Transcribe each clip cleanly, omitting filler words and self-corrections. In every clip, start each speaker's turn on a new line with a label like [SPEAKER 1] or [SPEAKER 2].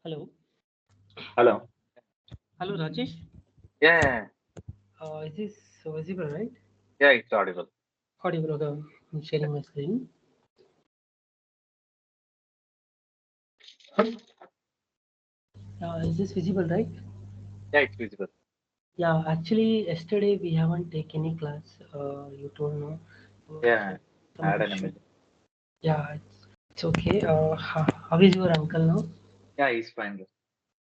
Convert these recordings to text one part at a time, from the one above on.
[SPEAKER 1] Hello.
[SPEAKER 2] Hello.
[SPEAKER 1] Hello, Rajesh.
[SPEAKER 2] Yeah, yeah,
[SPEAKER 1] Is this visible, right?
[SPEAKER 2] yeah, it's audible.
[SPEAKER 1] Audible. Okay. I'm sharing my screen. Is this visible, right?
[SPEAKER 2] Yeah, it's visible.
[SPEAKER 1] Yeah, actually, yesterday we haven't taken any class. You told no.
[SPEAKER 2] Yeah, I
[SPEAKER 1] Some
[SPEAKER 2] had an
[SPEAKER 1] issue.
[SPEAKER 2] emergency.
[SPEAKER 1] Yeah, it's okay. How is your uncle now?
[SPEAKER 2] Yeah, he's fine. Bro.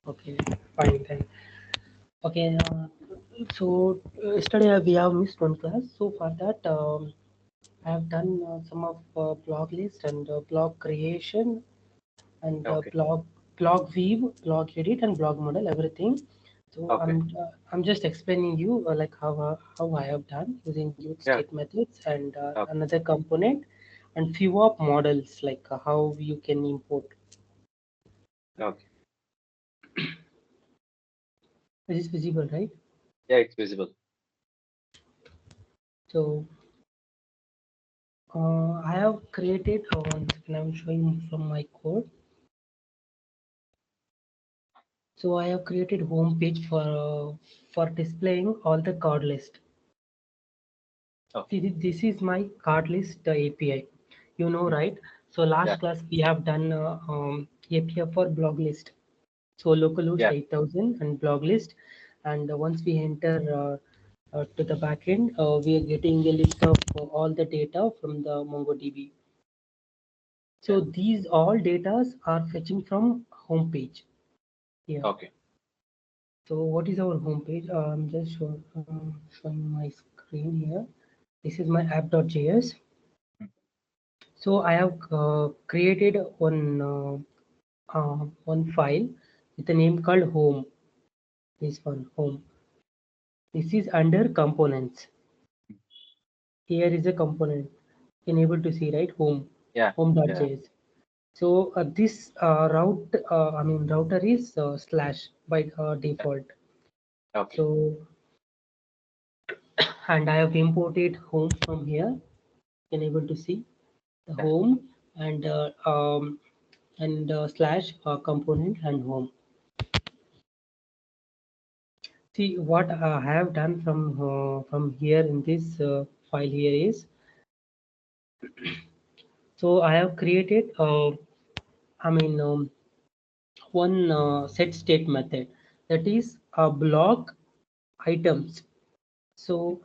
[SPEAKER 1] Okay, fine then. Okay, yesterday we have missed one class. So for that, I have done some of blog list and blog creation and
[SPEAKER 2] Okay,
[SPEAKER 1] blog view, blog edit, and blog model, everything. So
[SPEAKER 2] okay.
[SPEAKER 1] I'm just explaining you like how I have done using use
[SPEAKER 2] Yeah,
[SPEAKER 1] state methods and
[SPEAKER 2] okay,
[SPEAKER 1] another component and few of models like how you can import.
[SPEAKER 2] okay.
[SPEAKER 1] This is visible, right?
[SPEAKER 2] Yeah, it's visible.
[SPEAKER 1] So I have created one second. I'm showing from my code. So I have created home page for displaying all the card list.
[SPEAKER 2] Okay.
[SPEAKER 1] See, this is my card list API. You know,
[SPEAKER 2] Mm.
[SPEAKER 1] right? So
[SPEAKER 2] Yeah,
[SPEAKER 1] last class we have done API for blog list. So localhost
[SPEAKER 2] yeah,
[SPEAKER 1] 8000 and blog list. And once we enter to the backend, we are getting a list of all the data from the MongoDB.
[SPEAKER 2] yeah.
[SPEAKER 1] So these all data are fetching from home page here.
[SPEAKER 2] Okay,
[SPEAKER 1] So what is our home page? I'm just showing my screen here. This is my app.js.
[SPEAKER 2] mm,
[SPEAKER 1] So I have created one file with a name called home. This one home. This is under components.
[SPEAKER 2] mm.
[SPEAKER 1] Here is a component. You can able to see right home
[SPEAKER 2] Yeah, yeah.
[SPEAKER 1] home.js. So this router is slash by
[SPEAKER 2] Yeah.
[SPEAKER 1] default.
[SPEAKER 2] Okay,
[SPEAKER 1] So and I have imported home from here. You can able to see the
[SPEAKER 2] yeah.
[SPEAKER 1] home and slash component and home. See what I have done from here in this file here is so I have created I mean one set state method that is blog items. So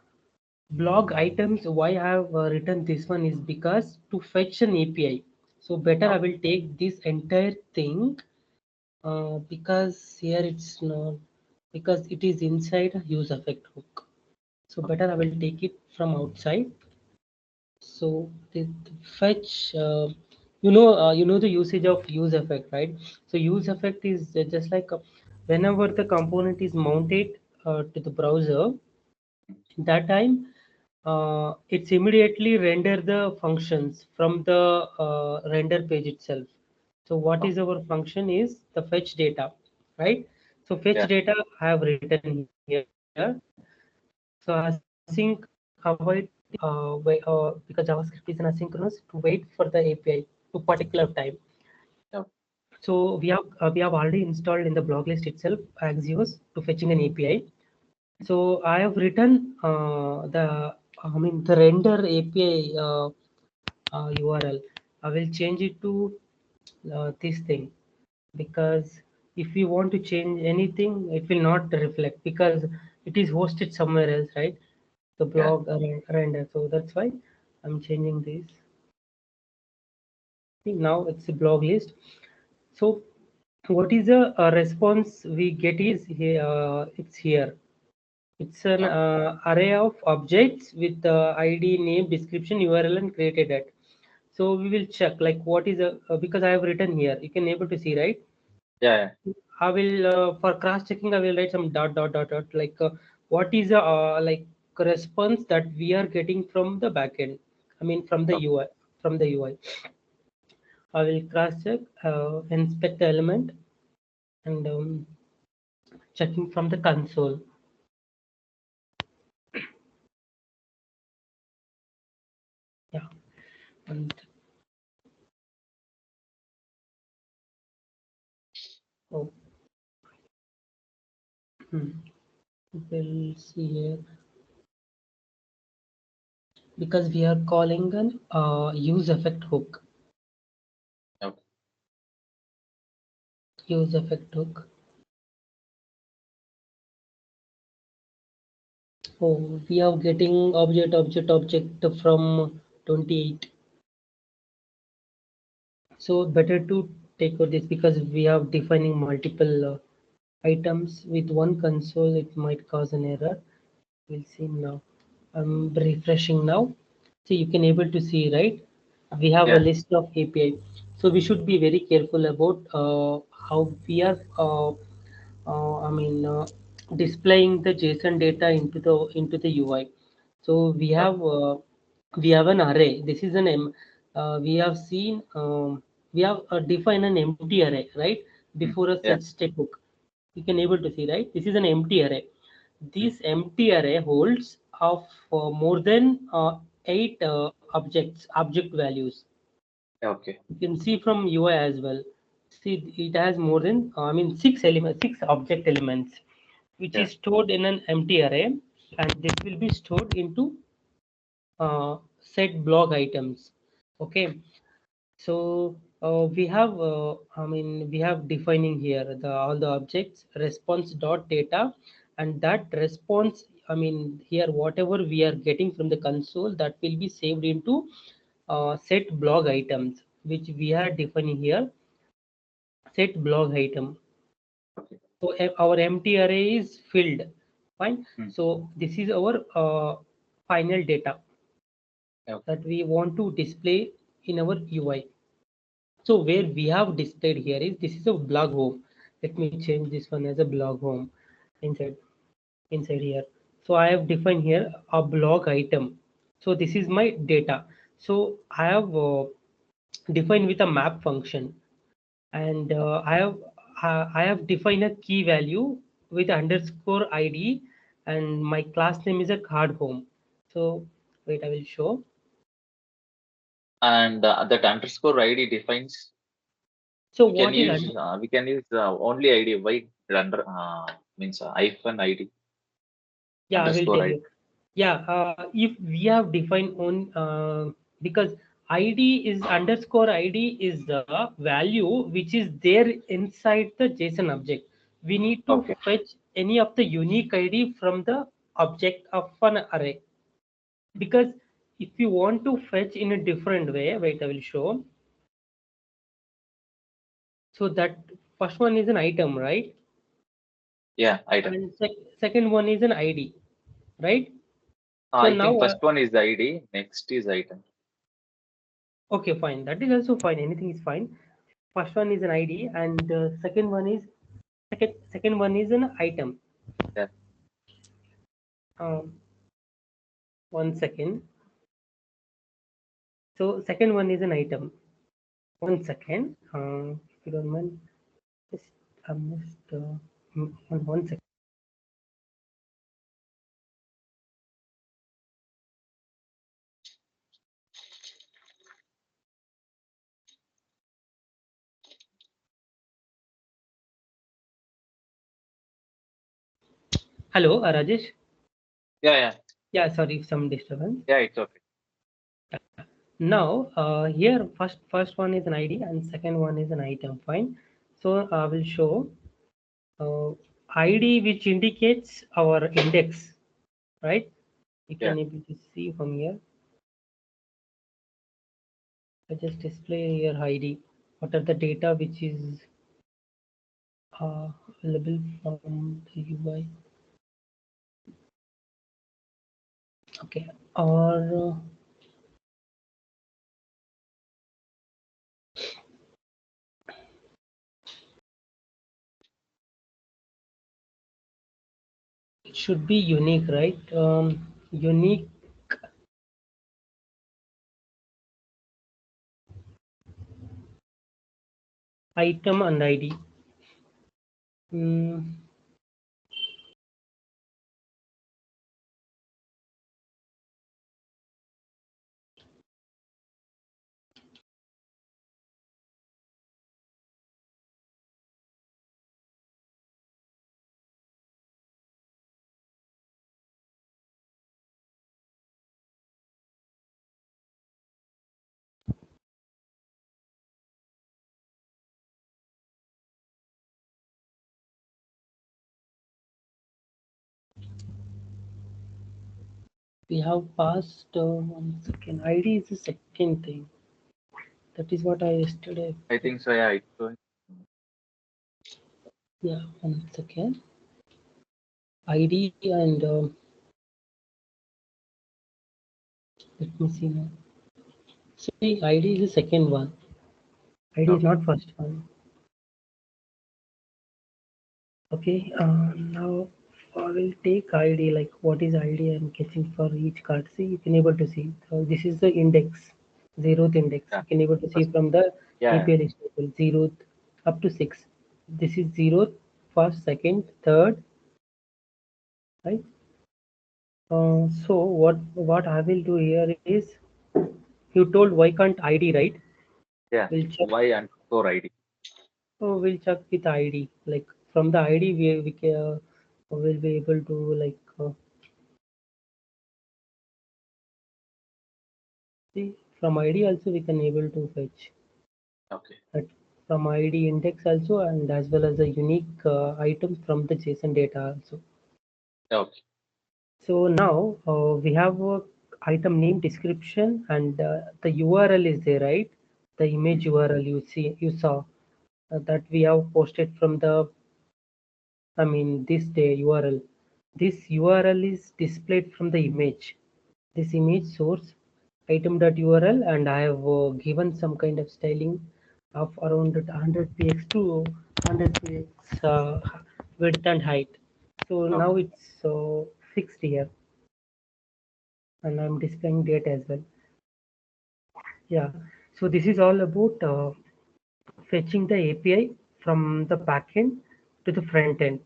[SPEAKER 1] blog items why I have written this one is because to fetch an API. So better I
[SPEAKER 2] Okay,
[SPEAKER 1] will take this entire thing because here it's not because it is inside a use effect hook. So
[SPEAKER 2] okay.
[SPEAKER 1] better I will take it from outside. So the fetch, you know the usage of use effect, right? So use effect is just like whenever the component is mounted to the browser,
[SPEAKER 2] Mm.
[SPEAKER 1] that time it's immediately render the functions from the render page itself. So what is
[SPEAKER 2] Okay.
[SPEAKER 1] our function is the fetch data, right? So fetch
[SPEAKER 2] Yeah,
[SPEAKER 1] data I have written here. So async avoid because JavaScript is an asynchronous to wait for the API to particular time.
[SPEAKER 2] yeah.
[SPEAKER 1] So we have already installed in the blog list itself Axios to fetching an API. So I have written the render API URL. I will change it to this thing because if we want to change anything, it will not reflect because it is hosted somewhere else, right? The
[SPEAKER 2] Yeah.
[SPEAKER 1] blog render. So that's why I'm changing this. See, now it's a blog list. So what is the response we get is here? It's here. It's an
[SPEAKER 2] Okay,
[SPEAKER 1] array of objects with the ID, name, description, URL, and created at. So we will check like what is a because I have written here. You can able to see right.
[SPEAKER 2] yeah, yeah.
[SPEAKER 1] I will for cross checking. I will write some dot like what is a like response that we are getting from the backend. I mean from the
[SPEAKER 2] Okay,
[SPEAKER 1] UI from the UI. I will cross check, inspect the element, and checking from the console. Yeah, and Oh, hmm. We'll see here because we are calling an use effect hook.
[SPEAKER 2] Okay.
[SPEAKER 1] Use effect hook. Oh, we are getting object from 28. So better to take out this because we are defining multiple items with one console. It might cause an error. We'll see now. I'm refreshing now. So you can able to see, right? We have a
[SPEAKER 2] Yeah.
[SPEAKER 1] list of API. So we should be very careful about how we are I mean displaying the JSON data into the UI. So
[SPEAKER 2] Okay.
[SPEAKER 1] we have an array. This is an we have seen we have defined an empty array, right,
[SPEAKER 2] Mm.
[SPEAKER 1] before a
[SPEAKER 2] Yeah.
[SPEAKER 1] set step hook. You can able to see, right, this is an empty array.
[SPEAKER 2] Mm.
[SPEAKER 1] This empty array holds of more than 8 object values.
[SPEAKER 2] Okay.
[SPEAKER 1] You can see from UI as well. See, it has more than I mean 6 object elements, which
[SPEAKER 2] Yeah.
[SPEAKER 1] is stored in an empty array, and this will be stored into set block items. Okay, so we have defining here the all the objects response dot data, and that response, I mean here whatever we are getting from the console, that will be saved into set block items, which we are defining here set block item.
[SPEAKER 2] Okay.
[SPEAKER 1] So our empty array is filled. Fine.
[SPEAKER 2] Mm.
[SPEAKER 1] So this is our final data
[SPEAKER 2] Okay.
[SPEAKER 1] that we want to display in our UI. So where we have displayed here is this is a blog home. Let me change this one as a blog home inside here. So I have defined here a blog item. So this is my data. So I have defined with a map function, and I have defined a key value with underscore ID, and my class name is a card home. So wait, I will show.
[SPEAKER 2] And that underscore ID defines
[SPEAKER 1] So
[SPEAKER 2] we can
[SPEAKER 1] what is
[SPEAKER 2] use
[SPEAKER 1] under?
[SPEAKER 2] only ID. Why under means hyphen ID
[SPEAKER 1] Yeah, I will
[SPEAKER 2] underscore
[SPEAKER 1] tell
[SPEAKER 2] ID.
[SPEAKER 1] you. Yeah, if we have defined on because ID is underscore ID is the value which is there inside the JSON object. We need to
[SPEAKER 2] Okay.
[SPEAKER 1] fetch any of the unique ID from the object of an array. Because if you want to fetch in a different way, wait, I will show. So that first one is an item, right?
[SPEAKER 2] Yeah. Item.
[SPEAKER 1] And second one is an ID, right? So
[SPEAKER 2] I
[SPEAKER 1] now
[SPEAKER 2] think first one is the ID. Next is item.
[SPEAKER 1] okay, fine. That is also fine. Anything is fine. First one is an ID, and second one is an item.
[SPEAKER 2] Yeah.
[SPEAKER 1] Um, 1 second. So second one is an item. 1 second. If you don't mind, just one second. Hello, Rajesh.
[SPEAKER 2] Yeah. Yeah.
[SPEAKER 1] Yeah, sorry, some disturbance.
[SPEAKER 2] Yeah. It's okay.
[SPEAKER 1] Now, here first one is an ID and second one is an item. Fine. So I will show uh, ID which indicates our index, right? You
[SPEAKER 2] Yeah.
[SPEAKER 1] can able to see from here. I just display your ID. What are the data which is available from the UI? Okay, or it should be unique, right? Unique item and ID. Mm, we have passed 1 second. ID is the second thing. That is what I yesterday.
[SPEAKER 2] I think so. Yeah, it's going.
[SPEAKER 1] Yeah, 1 second. ID and let me see now. See, ID is the second one. ID is
[SPEAKER 2] Okay.
[SPEAKER 1] not first one. Okay, now I will take ID, like what is ID I'm getting for each card. See, you can able to see. So this is the index, zeroth index.
[SPEAKER 2] Yeah.
[SPEAKER 1] You can able to see
[SPEAKER 2] First.
[SPEAKER 1] from the
[SPEAKER 2] Yeah.
[SPEAKER 1] API list table, zeroth up to 6. This is zeroth, first, second, third, right? So what I will do here is, you told why can't ID, right?
[SPEAKER 2] Yeah.
[SPEAKER 1] We'll check.
[SPEAKER 2] Y underscore ID.
[SPEAKER 1] So we'll check with ID. Like from the ID, we can will be able to like see from ID also we can able to fetch
[SPEAKER 2] Okay.
[SPEAKER 1] that from ID index also, and as well as the unique items from the JSON data also.
[SPEAKER 2] Okay.
[SPEAKER 1] So now we have item name, description, and the URL is there, right? The image URL you saw that we have posted from the, I mean, this day URL. This URL is displayed from the image. This image source item.url, and I have given some kind of styling of around 100 px to 100 px width and height. So
[SPEAKER 2] Okay.
[SPEAKER 1] now it's fixed here, and I'm displaying date as well. Yeah. So this is all about fetching the API from the backend to the front end.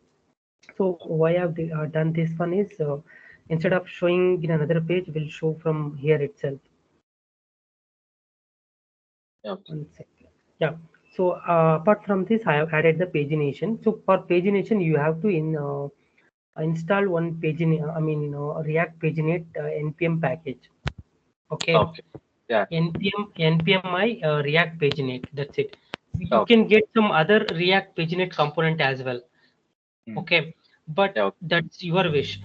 [SPEAKER 1] So why I've done this one is, instead of showing in another page, we'll show from here itself.
[SPEAKER 2] Okay.
[SPEAKER 1] 1 second. Yeah. So apart from this, I have added the pagination. So for pagination, you have to install one pagin. I mean, React Paginate npm package. Okay.
[SPEAKER 2] Okay. Yeah.
[SPEAKER 1] npmi React Paginate. That's it. You
[SPEAKER 2] Okay.
[SPEAKER 1] can get some other React Paginate component as well.
[SPEAKER 2] Hmm.
[SPEAKER 1] Okay, but
[SPEAKER 2] Yeah. Okay.
[SPEAKER 1] that's your wish.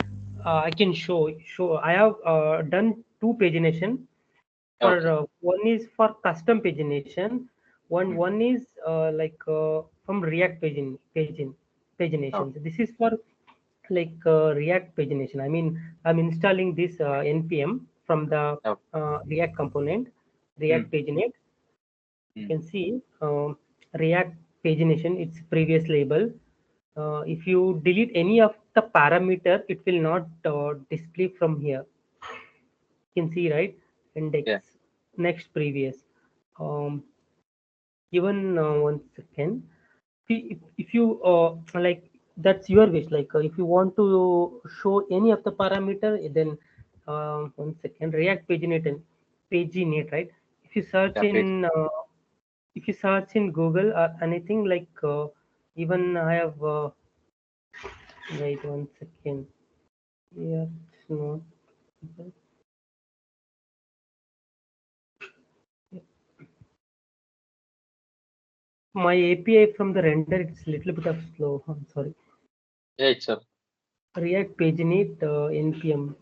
[SPEAKER 1] I can show. I have done two pagination. For
[SPEAKER 2] Okay.
[SPEAKER 1] one is for custom pagination. One
[SPEAKER 2] Hmm.
[SPEAKER 1] one is like from React
[SPEAKER 2] Okay.
[SPEAKER 1] pagination. This is for like React pagination. I mean, I'm installing this npm from the
[SPEAKER 2] Okay.
[SPEAKER 1] React component,
[SPEAKER 2] Hmm.
[SPEAKER 1] React paginate. You
[SPEAKER 2] Hmm.
[SPEAKER 1] can see React pagination, its previous label. If you delete any of the parameter, it will not display from here. You can see, right?
[SPEAKER 2] Yeah.
[SPEAKER 1] Index, next, previous. Um, Even 1 second. If you like, that's your wish. Like if you want to show any of the parameter, then 1 second. React paginate, right? If you search
[SPEAKER 2] Yeah. Page.
[SPEAKER 1] in Google or anything like, even I have wait 1 second. Yeah, it's not. My API from the render, it's a little bit of slow. I'm sorry.
[SPEAKER 2] Yeah. It's a.
[SPEAKER 1] React paginate npm.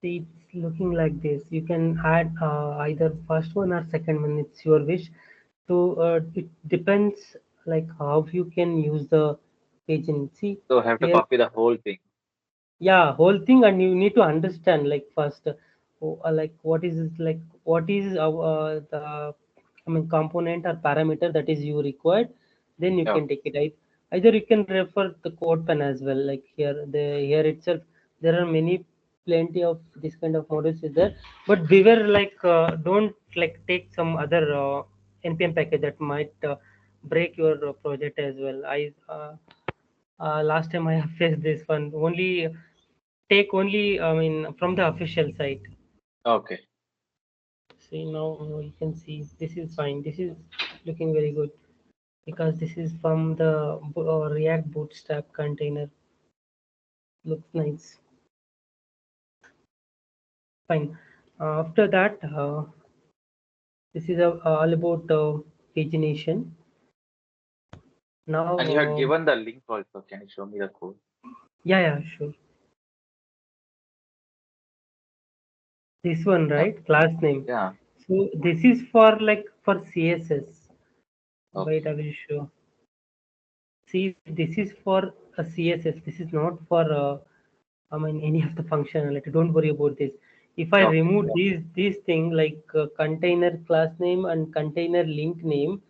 [SPEAKER 1] See, it's looking like this. You can add either first one or second one. It's your wish. So it depends like how you can use the paging. See
[SPEAKER 2] So have to
[SPEAKER 1] here.
[SPEAKER 2] copy the whole thing.
[SPEAKER 1] Yeah, whole thing, and you need to understand like first, like what is it, like what is the, I mean, component or parameter that is you required, then you
[SPEAKER 2] Okay.
[SPEAKER 1] can take it. Either you can refer the code pen as well, like here itself there are many, plenty of this kind of models is there, but beware, like don't like take some other npm package that might break your project as well. Last time I have faced this one. Only take only, I mean, from the official site.
[SPEAKER 2] Okay.
[SPEAKER 1] See now you can see this is fine. This is looking very good because this is from the React Bootstrap container. Looks nice. Fine. After that, This is all about pagination. Now,
[SPEAKER 2] And you have given the link also. Can you show me the code?
[SPEAKER 1] yeah, yeah, sure. This one,
[SPEAKER 2] Yeah.
[SPEAKER 1] right? Class name.
[SPEAKER 2] Yeah.
[SPEAKER 1] So this is for like for CSS. Wait,
[SPEAKER 2] Okay.
[SPEAKER 1] I will show. See, this is for a CSS. This is not for I mean any of the functionality. Don't worry about this. If I
[SPEAKER 2] Okay.
[SPEAKER 1] remove these thing like container class name and container link name,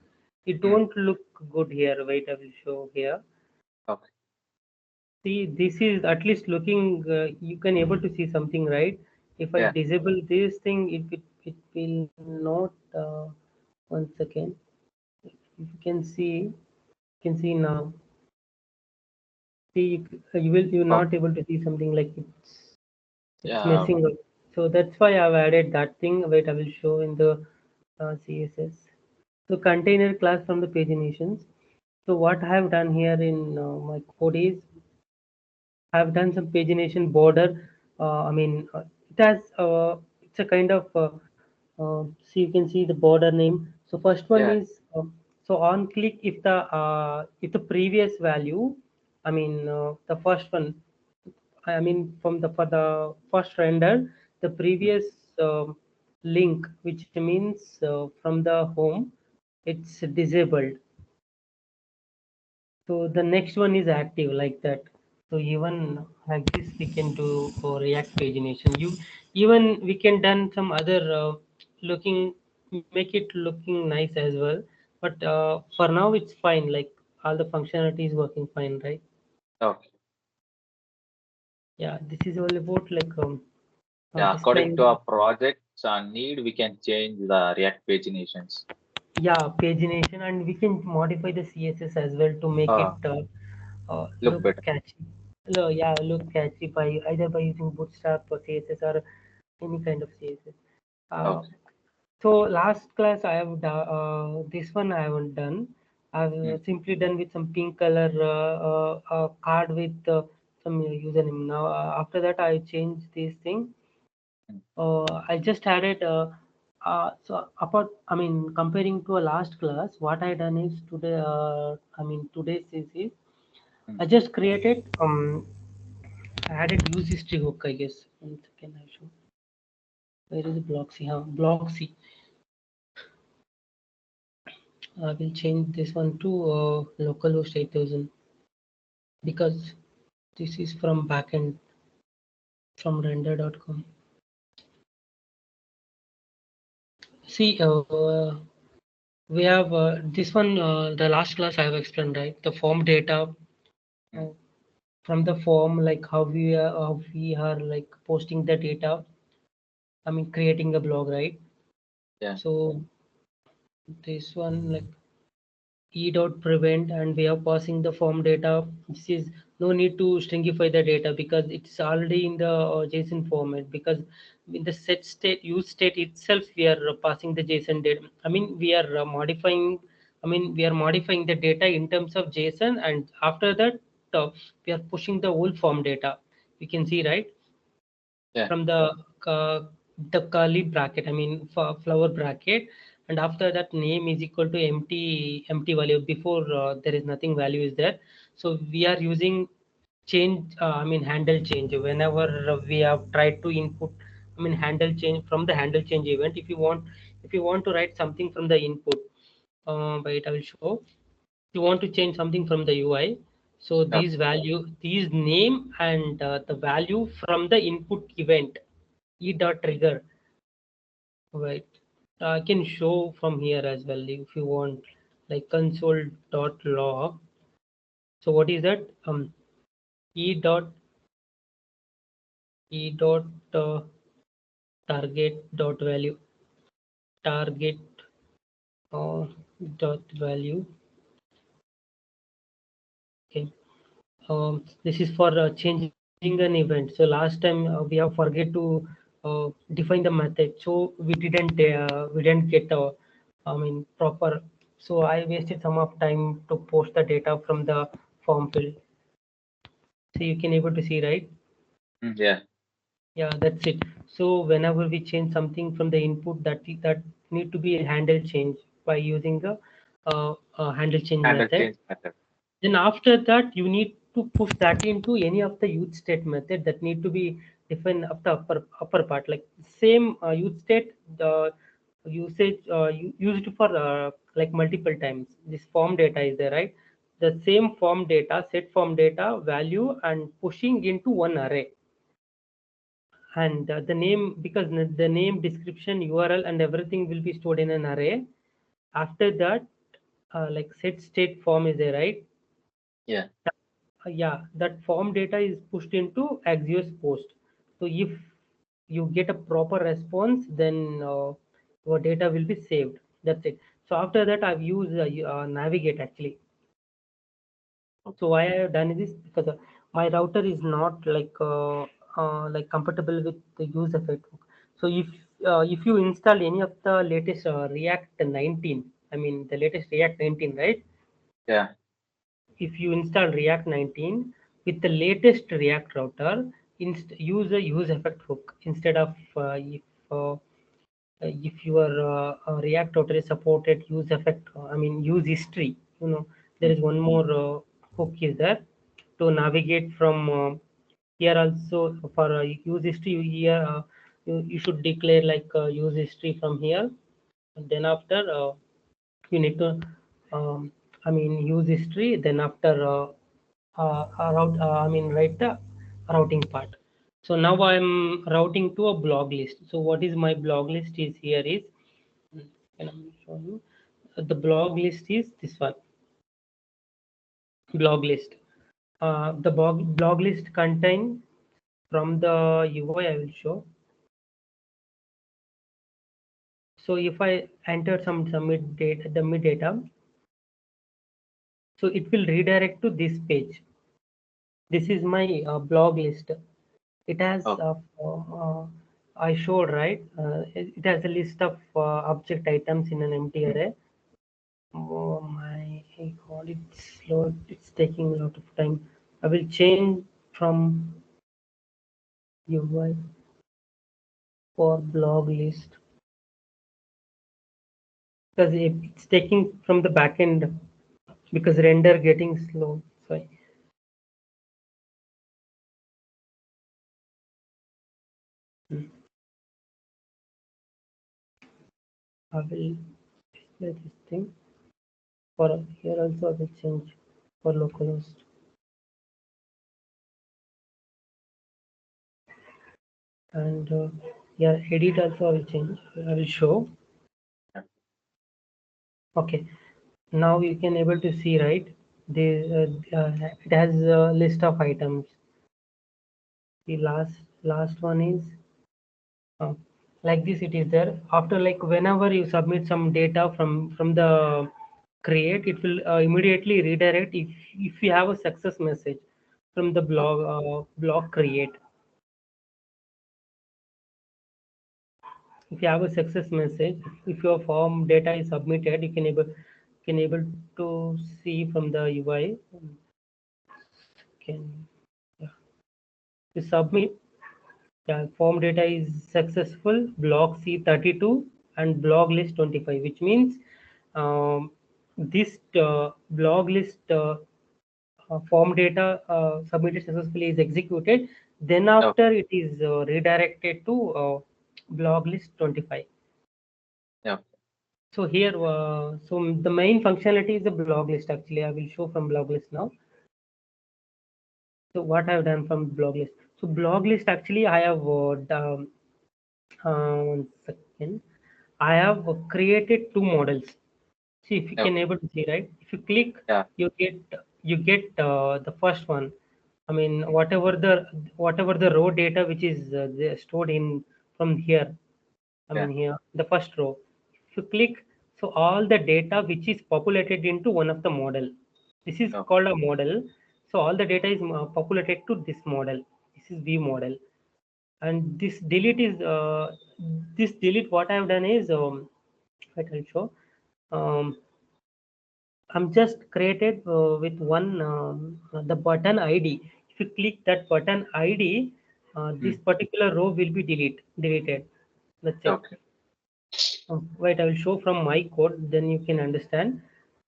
[SPEAKER 1] it
[SPEAKER 2] Mm.
[SPEAKER 1] don't look good here. Wait, I will show here.
[SPEAKER 2] Okay.
[SPEAKER 1] See, this is at least looking. You can able to see something, right? If I
[SPEAKER 2] Yeah.
[SPEAKER 1] disable this thing, it will not. One second. If you can see now. See, you're
[SPEAKER 2] Okay.
[SPEAKER 1] not able to see something like it's
[SPEAKER 2] Yeah.
[SPEAKER 1] messing up. So that's why I've added that thing. Wait, I will show in the CSS. So container class from the paginations. So what I have done here in my code is I've done some pagination border. It has it's a kind of see you can see the border name. So first one
[SPEAKER 2] Yeah.
[SPEAKER 1] is so on click if the previous value, the first one, I mean from the for the first render, the
[SPEAKER 2] Mm.
[SPEAKER 1] previous link, which means from the home, it's disabled. So the next one is active like that. So even like this we can do for React pagination. You even we can done some other looking make it looking nice as well. But for now it's fine. Like all the functionality is working fine, right?
[SPEAKER 2] Okay.
[SPEAKER 1] Yeah, this is all about like
[SPEAKER 2] Yeah. According to
[SPEAKER 1] displaying.
[SPEAKER 2] our projects need, we can change the React paginations.
[SPEAKER 1] Yeah, pagination, and we can modify the CSS as well to make it
[SPEAKER 2] Look
[SPEAKER 1] look
[SPEAKER 2] better.
[SPEAKER 1] catchy. Yeah, look catchy by either by using Bootstrap or CSS or any kind of CSS. Uh,
[SPEAKER 2] Okay.
[SPEAKER 1] so last class I have this one I haven't done. I've
[SPEAKER 2] Mm.
[SPEAKER 1] simply done with some pink color card with some username. Now after that I changed this thing.
[SPEAKER 2] Mm.
[SPEAKER 1] I just added so apart. I mean, comparing to a last class, what I done is today. Today's is
[SPEAKER 2] Mm.
[SPEAKER 1] I just created I added use history hook. I guess. One second, I show. Where is the block C? Block C. I will change this one to localhost 8000 because this is from backend from render.com. See, we have this one. The last class I have explained, right? The form data.
[SPEAKER 2] Mm.
[SPEAKER 1] Uh, from the form like how we are like posting the data, creating a blog, right?
[SPEAKER 2] Yeah.
[SPEAKER 1] So this one like e dot prevent, and we are passing the form data. This is no need to stringify the data because it's already in the JSON format, because in the set state use state itself we are passing the JSON data. We are modifying the data in terms of JSON, and after that uh, we are pushing the whole form data. You can see, right?
[SPEAKER 2] Yeah.
[SPEAKER 1] From uh, the curly bracket, flower bracket, and after that name is equal to empty value. Before there is nothing value is there. So we are using change, handle change whenever we have tried to input, handle change from the handle change event. If you want to write something from the input, wait, I will show. You want to change something from the UI. So
[SPEAKER 2] Okay.
[SPEAKER 1] these name and the value from the input event e dot trigger. Right. I can show from here as well if you want, like console dot log. So what is that? E dot e dot target dot value, target dot value. Okay. This is for changing an event. So last time we have forget to define the method, so we didn't get proper. So I wasted some of time to post the data from the form field. So you can able to see, right?
[SPEAKER 2] Yeah.
[SPEAKER 1] Yeah, that's it. So whenever we change something from the input, that need to be a handle change by using the handle change
[SPEAKER 2] Handle
[SPEAKER 1] method.
[SPEAKER 2] change method.
[SPEAKER 1] Then after that, you need to push that into any of the use state method that need to be defined up the upper part. Like same use state, the usage used for like multiple times. This form data is there, right? The same form data, set form data value, and pushing into one array. And the name, because the name, description, URL, and everything will be stored in an array. After that, like set state form is there, right?
[SPEAKER 2] Yeah.
[SPEAKER 1] Yeah, that form data is pushed into Axios post. So if you get a proper response, then your data will be saved. That's it. So after that, I've used navigate actually. So why I have done this, because my router is not like compatible with the use of it. So if you install any of the latest React 19, I mean the latest React 19, right?
[SPEAKER 2] Yeah.
[SPEAKER 1] If you install React 19 with the latest React router, use a use effect hook instead of if your React router is supported use effect, I mean use history. There is one more hook is there to navigate from here also for use history. Here you should declare like use history from here, and then after you need to I mean use history, then after I mean write the routing part. So now I'm routing to a blog list. So what is my blog list is here is, can I show you? The blog list is this one, blog list. The blog list contain from the UI I will show. So if I enter some submit data, the mid data, so it will redirect to this page. This is my blog list. It has
[SPEAKER 2] Okay.
[SPEAKER 1] I showed, right? It has a list of object items in an empty array. Oh my god, it's slow. It's taking a lot of time. I will change from UI for blog list because it's taking from the backend because render getting slow. Sorry. Hmm. I will display this thing for here also. I will change for localhost. And yeah, edit also I will change. I will show.
[SPEAKER 2] Yeah.
[SPEAKER 1] Okay, now you can able to see, right? It has a list of items. The last one is uh, like this. It is there after, like whenever you submit some data from the create, it will immediately redirect if you have a success message from the
[SPEAKER 2] Okay.
[SPEAKER 1] blog create. If you have a success message, if your form data is submitted, you can able to see from the UI. Can Yeah, you submit. Yeah, form data is successful. Block C32 and blog list 25, which means this blog list form data submitted successfully is executed. Then
[SPEAKER 2] Okay.
[SPEAKER 1] after it is redirected to blog list 25.
[SPEAKER 2] Yeah.
[SPEAKER 1] So here, so the main functionality is the blog list. Actually, I will show from blog list now. So what I've done from blog list. So blog list actually I have 1 second. I have created two models. See if you
[SPEAKER 2] Okay.
[SPEAKER 1] can able to see, right? If you click,
[SPEAKER 2] Yeah.
[SPEAKER 1] you get the first one. I mean whatever the raw data which is stored in from here. I
[SPEAKER 2] Yeah.
[SPEAKER 1] mean here the first row. If you click, so all the data which is populated into one of the model. This is
[SPEAKER 2] Okay.
[SPEAKER 1] called a model. So all the data is populated to this model. This is V model. And this delete what I have done is I will show. Um, I'm just created with one the button ID. If you click that button ID, this
[SPEAKER 2] Mm.
[SPEAKER 1] particular row will be deleted. That's it.
[SPEAKER 2] Okay.
[SPEAKER 1] Wait, I will show from my code, then you can understand.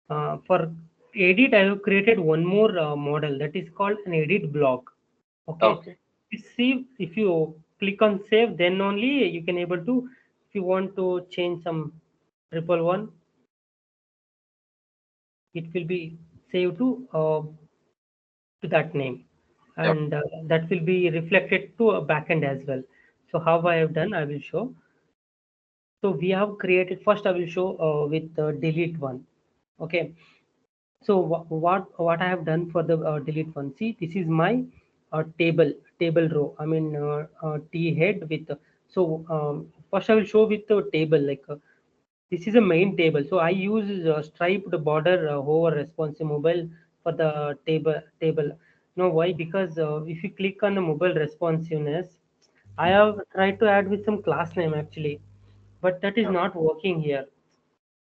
[SPEAKER 1] For edit, I have created one more model that is called an edit block. Okay.
[SPEAKER 2] Okay.
[SPEAKER 1] You see, if you click on save, then only you can able to, if you want to change some triple one, it will be saved to that name,
[SPEAKER 2] Okay.
[SPEAKER 1] and that will be reflected to a backend as well. So how I have done, I will show. So we have created, first I will show with delete one. Okay. So what I have done for the delete one, see, this is my table row, I mean t head with first I will show with the table, like this is a main table. So I use striped border over responsive mobile for the table. No, why? Because if you click on the mobile responsiveness, I
[SPEAKER 2] Mm.
[SPEAKER 1] have tried to add with some class name actually, but that is
[SPEAKER 2] Okay.
[SPEAKER 1] not working here.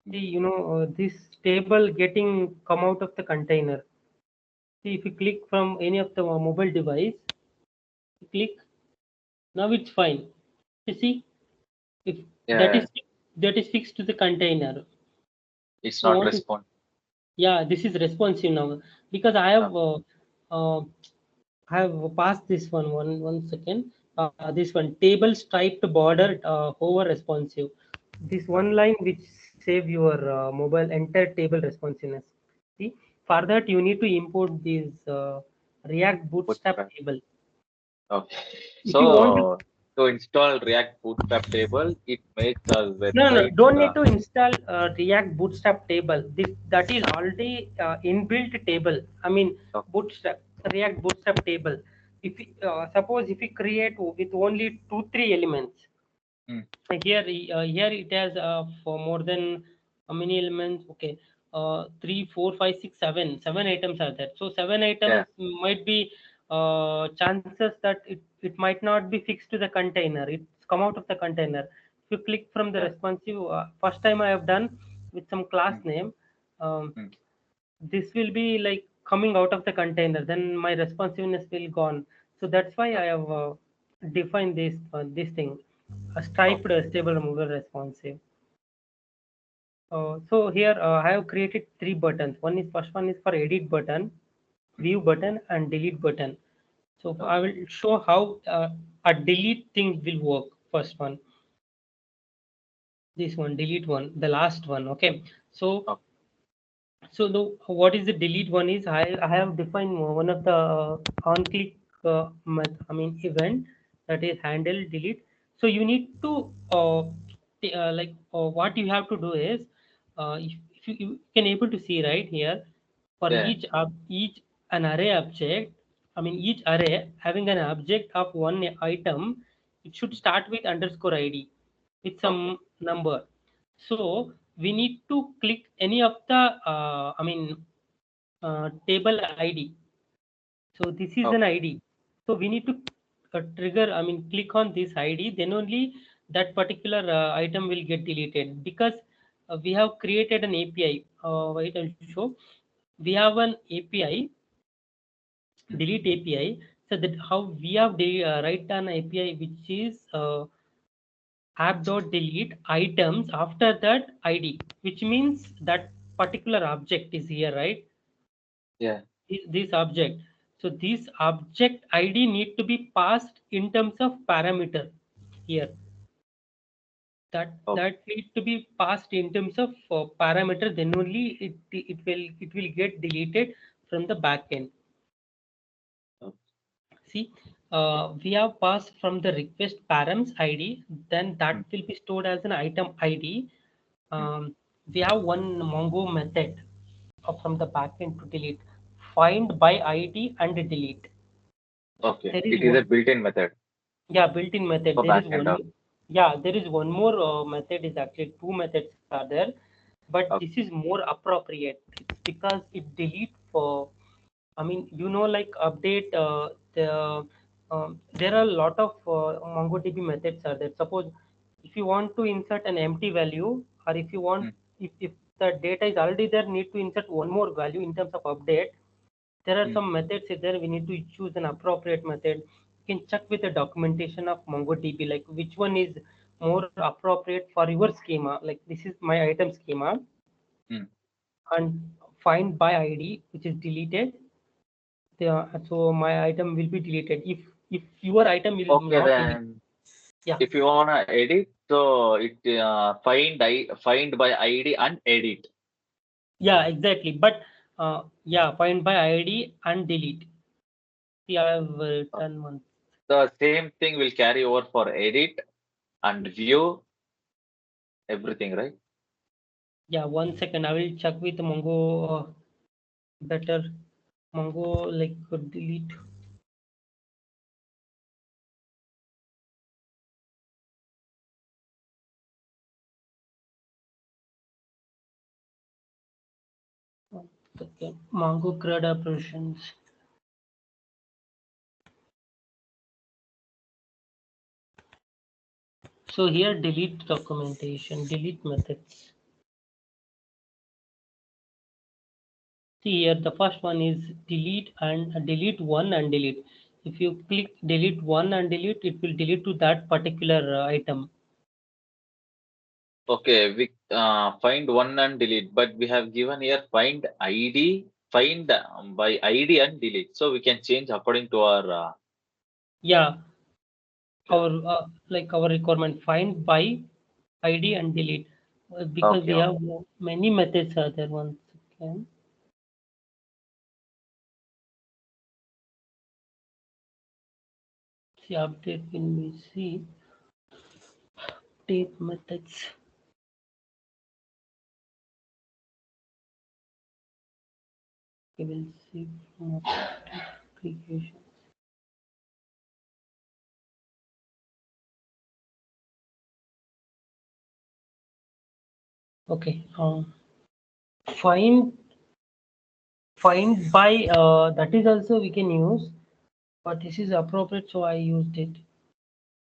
[SPEAKER 2] Mm.
[SPEAKER 1] See, this table getting come out of the container. See, if you click from any of the mobile device, you click, now it's fine. You see, if that
[SPEAKER 2] Yeah.
[SPEAKER 1] is that is fixed to the container.
[SPEAKER 2] It's
[SPEAKER 1] So
[SPEAKER 2] not
[SPEAKER 1] want to,
[SPEAKER 2] respond.
[SPEAKER 1] yeah, this is responsive now because I have passed this one second. This one table striped border over responsive. This one line which save your mobile entire table responsiveness. See, for that you need to import this React Bootstrap
[SPEAKER 2] Bootstrap.
[SPEAKER 1] table.
[SPEAKER 2] Okay.
[SPEAKER 1] If you want to,
[SPEAKER 2] So to install React Bootstrap table, it makes a
[SPEAKER 1] no,
[SPEAKER 2] website.
[SPEAKER 1] don't need to install React Bootstrap table. This that is already inbuilt table. I mean
[SPEAKER 2] Okay.
[SPEAKER 1] Bootstrap React Bootstrap table. If suppose if we create with only 2 3 elements,
[SPEAKER 2] Mm.
[SPEAKER 1] here it has for more than how many elements? Okay, 3 4 5 6 7 items are there. So seven
[SPEAKER 2] Yeah.
[SPEAKER 1] items might be chances that it might not be fixed to the container. It's come out of the container. If you click from the
[SPEAKER 2] Yeah.
[SPEAKER 1] responsive, first time I have done with some class
[SPEAKER 2] Mm.
[SPEAKER 1] name. Um,
[SPEAKER 2] Mm.
[SPEAKER 1] this will be like coming out of the container, then my responsiveness will gone. So that's why I
[SPEAKER 2] Okay.
[SPEAKER 1] have defined this thing, a
[SPEAKER 2] Okay.
[SPEAKER 1] striped stable removal responsive. So here I have created 3 buttons. First one is for edit button,
[SPEAKER 2] Mm.
[SPEAKER 1] view button, and delete button. So I
[SPEAKER 2] Okay.
[SPEAKER 1] will show how a delete thing will work. First one, this one, delete one, the last one. Okay. So
[SPEAKER 2] Okay.
[SPEAKER 1] So the what is the delete one is, I have defined one of the on click I mean event, that is handle delete. So you need to what you have to do is if you can able to see right here, for
[SPEAKER 2] Yeah.
[SPEAKER 1] each an array object, I mean each array having an object of one item, it should
[SPEAKER 2] Mm.
[SPEAKER 1] start with underscore id with
[SPEAKER 2] Okay.
[SPEAKER 1] some number. So we need to click any of the table ID. So this is an
[SPEAKER 2] Okay.
[SPEAKER 1] ID. So we need to trigger, I mean click on this ID, then only that particular item will get deleted, because we have created an API. Wait, I'll show. We have an API,
[SPEAKER 2] Mm.
[SPEAKER 1] delete API. So that how we have write an API which is app.delete items after that id, which means that particular object is here, right?
[SPEAKER 2] Yeah.
[SPEAKER 1] This object. So this object id need to be passed in terms of parameter here.
[SPEAKER 2] Okay.
[SPEAKER 1] That need to be passed in terms of parameter, then only it will get deleted from the backend.
[SPEAKER 2] Okay.
[SPEAKER 1] See, we have passed from the request params id, then that
[SPEAKER 2] Mm.
[SPEAKER 1] will be stored as an item id.
[SPEAKER 2] Mm.
[SPEAKER 1] We have one Mongo method from the backend to delete, find by id and delete.
[SPEAKER 2] Okay.
[SPEAKER 1] There is
[SPEAKER 2] It is a
[SPEAKER 1] one,
[SPEAKER 2] built-in method
[SPEAKER 1] yeah, built-in method.
[SPEAKER 2] for
[SPEAKER 1] There is
[SPEAKER 2] backend.
[SPEAKER 1] one,
[SPEAKER 2] Okay.
[SPEAKER 1] yeah, there is one more method. Is actually two methods are there, but this
[SPEAKER 2] Okay.
[SPEAKER 1] is more appropriate. It's because it delete for, I mean, like update there are a lot of MongoDB methods are there. Suppose if you want to insert an empty value, or if you want,
[SPEAKER 2] Mm.
[SPEAKER 1] if the data is already there, need to insert one more value in terms of update. There are
[SPEAKER 2] Mm.
[SPEAKER 1] some methods there. We need to choose an appropriate method. You can check with the documentation of MongoDB, like which one is more appropriate for your schema. Like this is my item schema,
[SPEAKER 2] Hmm.
[SPEAKER 1] and find by ID, which is deleted. So my item will be deleted. If your item will
[SPEAKER 2] Okay,
[SPEAKER 1] not delete,
[SPEAKER 2] then
[SPEAKER 1] yeah,
[SPEAKER 2] if you wanna edit, so it find by ID and edit.
[SPEAKER 1] yeah, exactly. But yeah, find by ID and delete. See, I have done one.
[SPEAKER 2] The same thing will carry over for edit and view everything, right?
[SPEAKER 1] Yeah, 1 second. I will check with Mongo. Better Mongo like delete. Okay. Mongo CRUD operations. So here delete documentation, delete methods. See here the first one is delete and delete one and delete. If you click delete one and delete, it will delete to that particular item.
[SPEAKER 2] Okay, we find one and delete, but we have given here find ID, find by ID and delete. So we can change according to our.
[SPEAKER 1] Yeah,
[SPEAKER 2] Okay,
[SPEAKER 1] our like our requirement find by ID and delete because
[SPEAKER 2] okay,
[SPEAKER 1] we
[SPEAKER 2] okay.
[SPEAKER 1] have many methods are there. 1 second. See update when we see update methods. We will see from application. Okay. Find find by that is also we can use, but this is appropriate, so I used it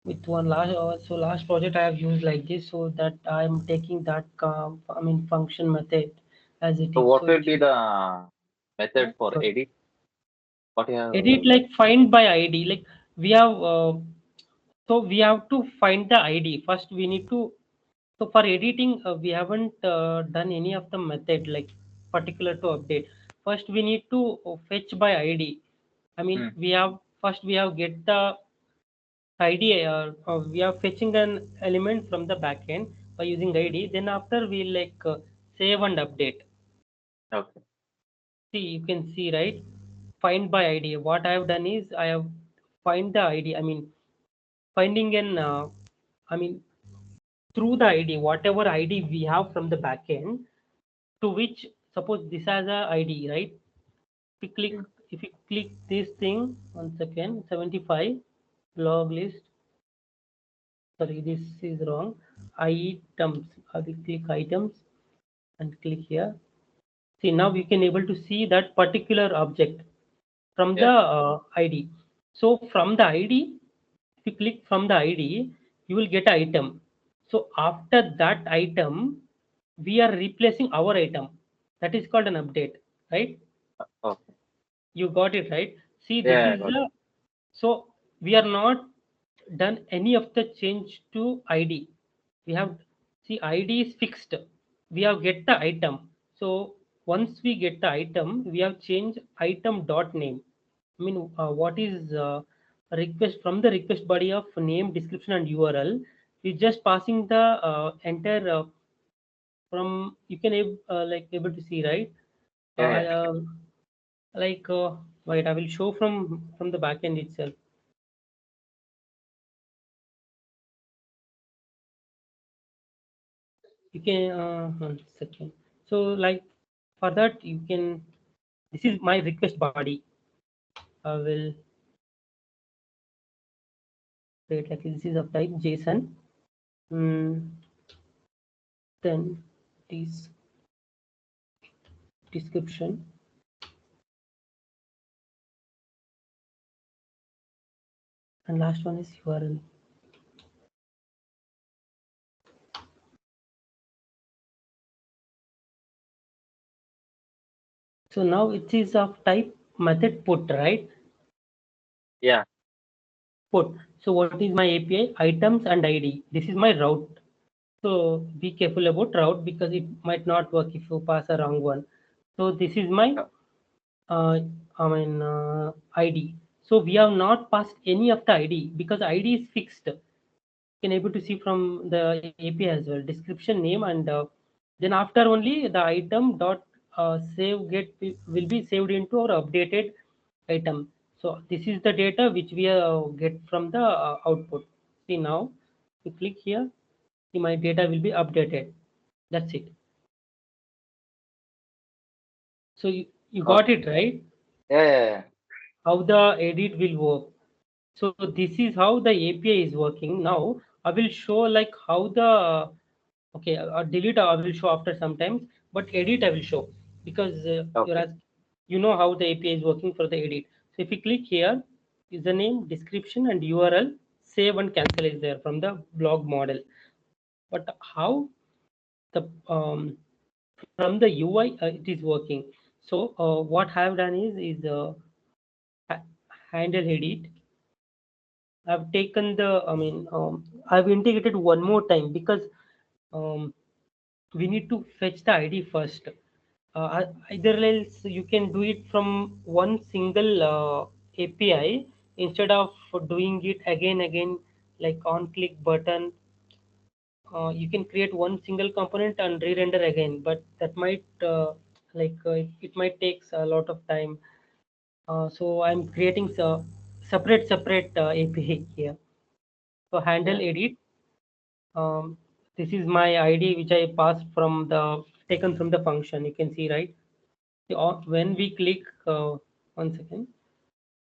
[SPEAKER 1] with one last. So last project I have used like this, so that I am taking that I mean function method as it
[SPEAKER 2] So
[SPEAKER 1] is.
[SPEAKER 2] what
[SPEAKER 1] So
[SPEAKER 2] will
[SPEAKER 1] it
[SPEAKER 2] be
[SPEAKER 1] should
[SPEAKER 2] the method for
[SPEAKER 1] sorry.
[SPEAKER 2] edit? What you have
[SPEAKER 1] Edit like find by ID. Like we have so we have to find the ID first. We need to. So for editing, we haven't done any of the method like particular to update. First, we need to fetch by ID. I mean,
[SPEAKER 2] hmm,
[SPEAKER 1] we have get the ID. We are fetching an element from the backend by using ID. Then after we like save and update.
[SPEAKER 2] okay.
[SPEAKER 1] See, you can see right. Find by ID. What I have done is I have find the ID. I mean, finding an. I mean, through the ID, whatever ID we have from the backend, to which suppose this has a ID, right? If you click
[SPEAKER 2] Hmm,
[SPEAKER 1] if you click this thing, 1 second, 75 log list. Sorry, this is wrong. Items. I will click items and click here. See now we can able to see that particular object from the
[SPEAKER 2] yeah.
[SPEAKER 1] ID. So from the ID, if you click from the ID, you will get an item. So after that item, we are replacing our item. That is called an update, right?
[SPEAKER 2] Okay.
[SPEAKER 1] You got it right. See, this
[SPEAKER 2] Yeah, I
[SPEAKER 1] is
[SPEAKER 2] got it.
[SPEAKER 1] the so we are not done any of the change to ID. We have see ID is fixed. We have get the item. So once we get the item, we have changed item dot name. I mean, what is request from the request body of name, description, and URL. We just passing the entire from you can like able to see right.
[SPEAKER 2] Yeah,
[SPEAKER 1] I
[SPEAKER 2] yeah.
[SPEAKER 1] like wait, I will show from the backend itself. You can 1 second. So like for that you can. This is my request body. I will create like this is of type JSON. Mm, then this description and last one is URL. So now it is of type method put right.
[SPEAKER 2] Yeah.
[SPEAKER 1] Put. So what is my API? Items and ID. This is my route. So be careful about route because it might not work if you pass a wrong one. So this is my
[SPEAKER 2] Yeah.
[SPEAKER 1] uh, ID. So we have not passed any of the ID because ID is fixed. You can able to see from the API as well. Description, name, and then after only the item dot save get will be saved into our updated item. So this is the data which we get from the output. See now, you click here. See my data will be updated. That's it. So you got
[SPEAKER 2] Okay.
[SPEAKER 1] it right.
[SPEAKER 2] Yeah, yeah, yeah.
[SPEAKER 1] How the edit will work. So this is how the API is working. Now I will show like how the okay delete I will show after sometimes, but edit I will show because
[SPEAKER 2] Okay.
[SPEAKER 1] you know how the API is working for the edit. So if you click here, username, description, and URL, save and cancel is there from the blog model. But how the from the UI it is working. So what I have done is ha- handle edit. I've taken the, I've integrated one more time because um, we need to fetch the ID first. Either else you can do it from one single API instead of doing it again, like on click button. You can create one single component and re-render again, but that might it might takes a lot of time. So I'm creating separate API here. So handle
[SPEAKER 2] Yeah.
[SPEAKER 1] edit. Um, this is my ID which I passed from the taken from the function. You can see right. When we click, one second.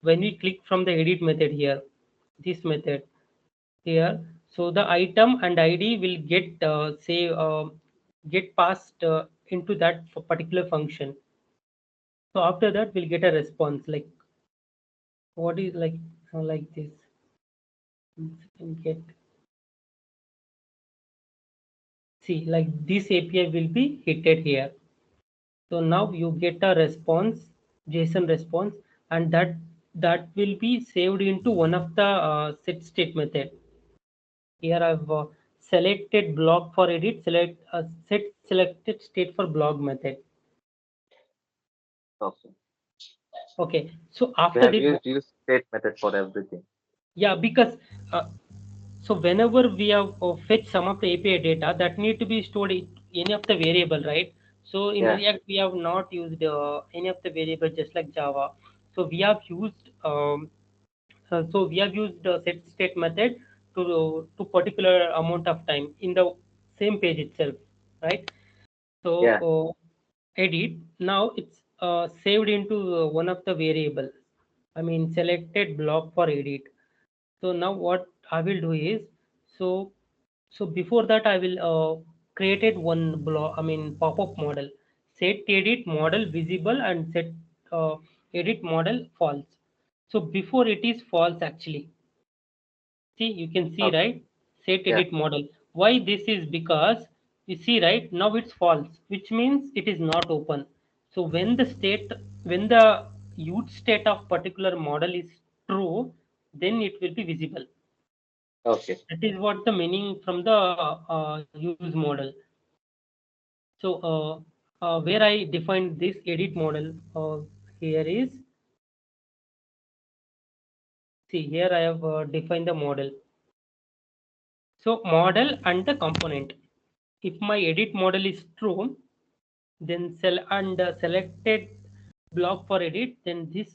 [SPEAKER 1] When we click from the edit method here, this method here, so the item and ID will get get passed into that particular function. So after that, we'll get a response like what is like this. One second, get see like this API will be hitted here. So now you get a response, JSON response, and that will be saved into one of the set state method. Here I've selected block for edit, set selected state for blog method.
[SPEAKER 2] Okay.
[SPEAKER 1] Okay, so
[SPEAKER 2] We
[SPEAKER 1] after
[SPEAKER 2] have
[SPEAKER 1] that,
[SPEAKER 2] used use state method for everything.
[SPEAKER 1] yeah, because so whenever we have fetch some of the API data that need to be stored in any of the variable, right? So in
[SPEAKER 2] Yeah.
[SPEAKER 1] React we have not used any of the variable just like Java. So we have used set state method to particular amount of time in the same page itself, right? So
[SPEAKER 2] Yeah.
[SPEAKER 1] edit now it's saved into one of the variable. I mean selected block for edit. So now what I will do is so before that I will created one block. I mean pop-up model. Set edit model visible and set uh, edit model false. So before it is false actually. See, you can see,
[SPEAKER 2] Okay.
[SPEAKER 1] right? Set
[SPEAKER 2] Yeah.
[SPEAKER 1] edit model. Why this is because you see, right? Now it's false, which means it is not open. So when the use state of particular model is true, then it will be visible.
[SPEAKER 2] Okay.
[SPEAKER 1] That is what the meaning from the use model. So where I defined this edit model here is see here I have defined the model. So model and the component. If my edit model is true, then selected block for edit, then this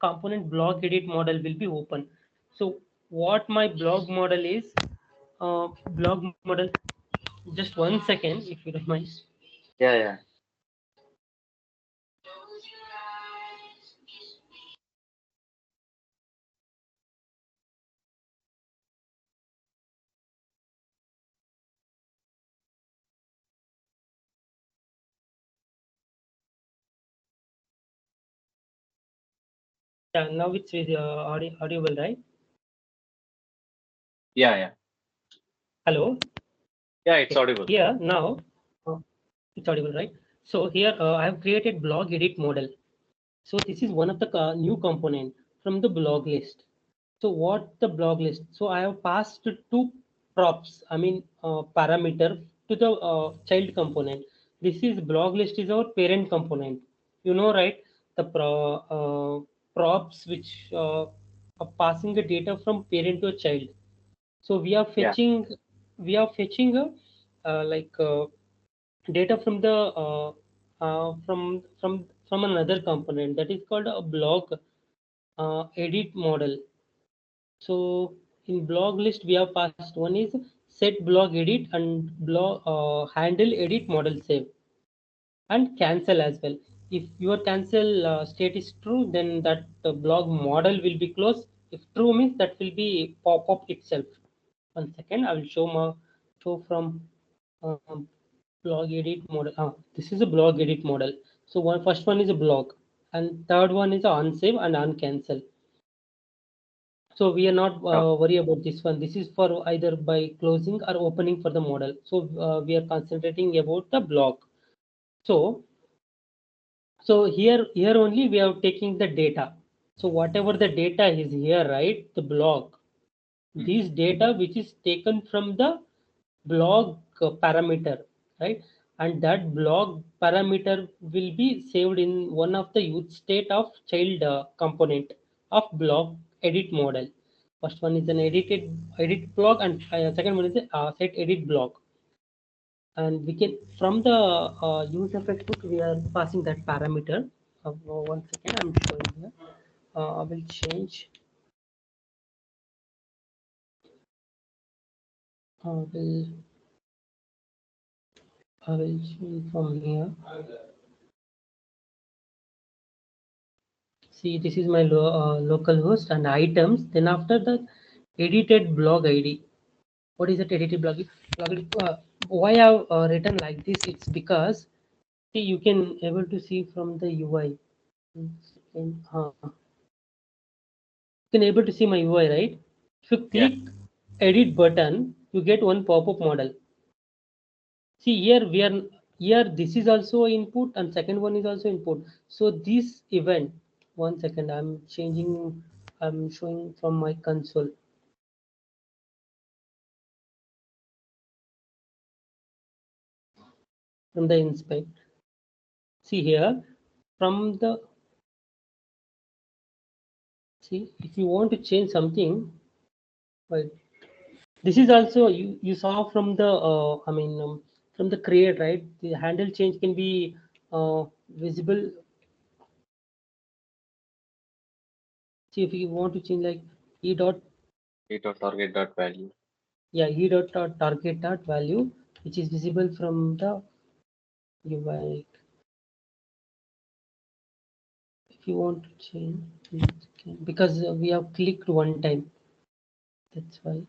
[SPEAKER 1] component block edit model will be open. So what my blog model is, blog model, just one second if you don't mind.
[SPEAKER 2] Yeah. Yeah.
[SPEAKER 1] Yeah, now it's audible, right?
[SPEAKER 2] Yeah. Yeah.
[SPEAKER 1] Hello.
[SPEAKER 2] Yeah. It's
[SPEAKER 1] Okay.
[SPEAKER 2] audible.
[SPEAKER 1] Here now uh, it's audible, right? So here I have created blog edit model. So this is one of the new component from the blog list. So what the block list? So I have passed two props, parameter to the child component. This is block list is our parent component. You know, right? The props which are passing the data from parent to a child. So
[SPEAKER 2] Yeah.
[SPEAKER 1] we are fetching a data from the from another component that is called a block edit model. So in blog list, we have passed one is set blog edit and blog handle edit model save and cancel as well. If your cancel state is true, then that blog model will be closed. If true means that will be pop up itself. One second, I will show from um, blog edit model. This is a blog edit model. So first one is a blog, and third one is a unsave and uncancel. So we are not
[SPEAKER 2] Oh,
[SPEAKER 1] worry about this one. This is for either by closing or opening for the model. So we are concentrating about the block. So here only we are taking the data. So whatever the data is here, right? The block.
[SPEAKER 2] hmm.
[SPEAKER 1] This data which is taken from the blog parameter, right? And that blog parameter will be saved in one of the use state of child component of blog edit model. First one is an edit blog, and second one is a set edit blog. And we can from the use effect book we are passing that parameter. One second, I'm showing here. I will change. Will I will change from here. See, this is my local host and items. Then after that, edited blog ID. What is that edited blog? Why I've written like this? It's because see you can able to see from the UI. And, you can able to see my UI, right? If you
[SPEAKER 2] Yeah.
[SPEAKER 1] click edit button, you get one pop-up model. See here we are here. This is also input and second one is also input. So this event. One second, I'm changing. I'm showing from my console from the inspect. See here from the see if you want to change something, right? This is also you saw from the from the create, right? The handle change can be visible. See if you want to change like e dot
[SPEAKER 2] It or target dot value.
[SPEAKER 1] yeah e dot target dot value which is visible from the UI. If you want to change it because we have clicked one time, that's why.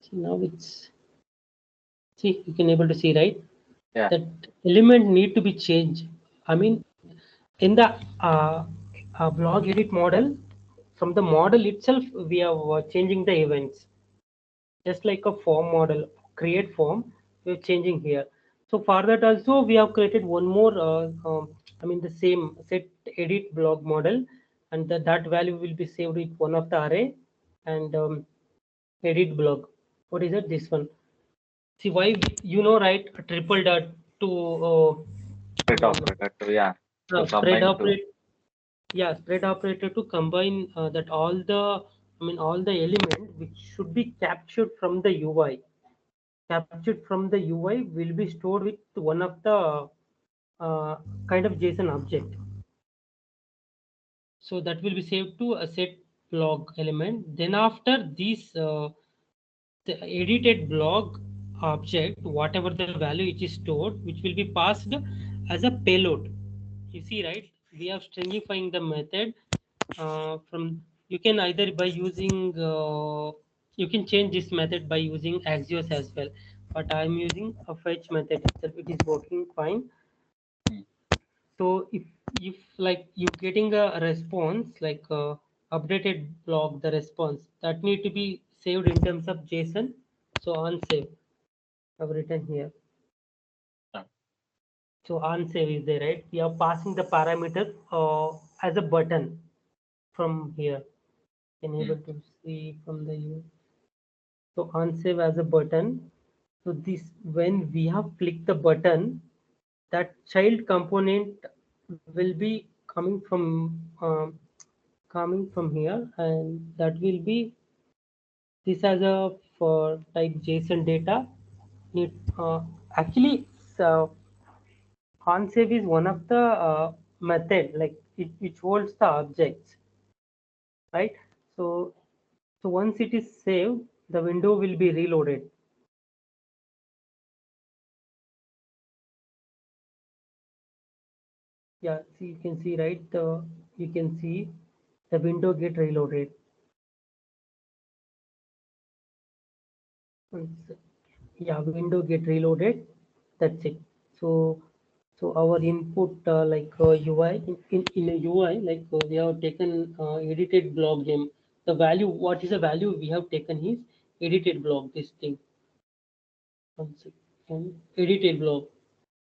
[SPEAKER 1] See now it's see you can able to see, right?
[SPEAKER 2] Yeah.
[SPEAKER 1] That element need to be changed. I mean in the blog edit model, from the model itself we are changing the events just like a form model create form. We're changing here. So for that also we have created one more the same set edit blog model, and that value will be saved with one of the array and edit blog. What is it, this one? See why you know, right? A triple dot to I
[SPEAKER 2] Spread
[SPEAKER 1] mean
[SPEAKER 2] operator. So yeah. To
[SPEAKER 1] spread
[SPEAKER 2] combine to.
[SPEAKER 1] operate. Yeah, spread operator to combine that all the all the elements which should be captured from the UI. Captured from the UI will be stored with one of the uh, kind of JSON object. So that will be saved to a set blog element. Then after this the edited blog object, whatever the value which is stored, which will be passed as a payload. You see, right? We are stringifying the method from you can either by using you can change this method by using Axios as well. But I'm using a fetch method itself. It is working fine.
[SPEAKER 2] Hmm.
[SPEAKER 1] So if like you getting a response like updated block, the response that need to be saved in terms of JSON. So on save, I've written here.
[SPEAKER 2] Yeah.
[SPEAKER 1] So on save is there, right? We are passing the parameter as a button from here. Enable to see from the U. So on save as a button. So this, when we have clicked the button, that child component will be coming from here, and that will be this as a for type JSON data. Need actually so onsave is one of the method, like it holds the objects, right? So so once it is saved, the window will be reloaded. Yeah, see, you can see, right? You can see the window get reloaded. Yeah, window get reloaded. That's it. So so our input like UI in a UI, like we have taken edited block name. The value, what is the value we have taken is edited block, this thing. One second. Edited block.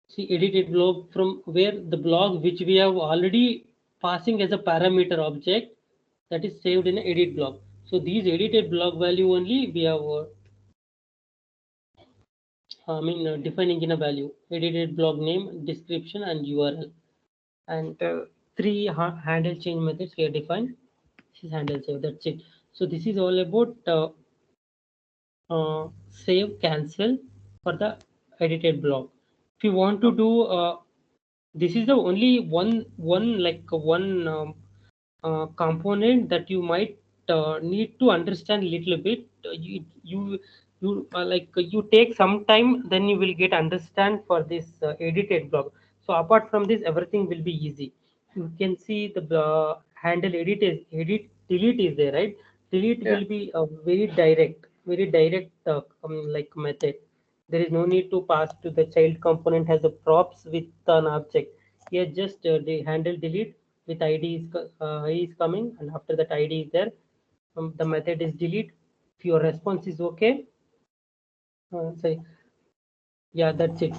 [SPEAKER 1] See, edited block from where the block which we have already passing as a parameter object, that is saved in edit block. So these edited block value only we have defining in a value, edited block name, description, and URL. And three handle change methods we have defined. This is handle save. That's it. So this is all about save, cancel for the edited block. If you want to do this is the only one component that you might need to understand a little bit. You take some time, then you will get understand for this edited block. So apart from this, everything will be easy. You can see the handle edit delete is there, right? Delete
[SPEAKER 2] Yeah.
[SPEAKER 1] will be a very direct like method. There is no need to pass to the child component as a props with an object. Here just the handle delete with ID is coming, and after that ID is there. The method is delete. If your response is okay, say yeah, that's it.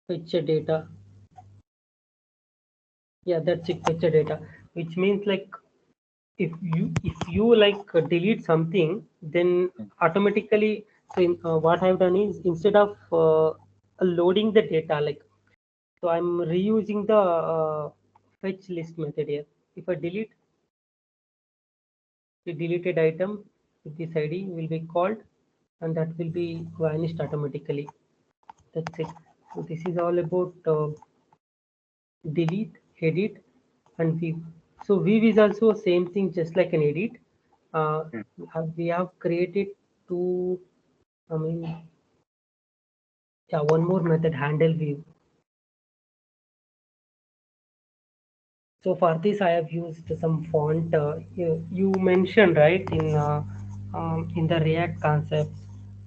[SPEAKER 1] Fetch a data. Yeah, that's it. Fetch a data, which means like if you like delete something, then automatically. So what I've done is instead of loading the data, like so I'm reusing the fetch list method here. If I delete the deleted item with this ID will be called, and that will be vanished automatically. That's it. So this is all about delete, edit, and view. So view is also same thing, just like an edit. Uh, we have created two. I mean, yeah, one more method, handle view. So for this, I have used some font. You mentioned, right, in the React concept,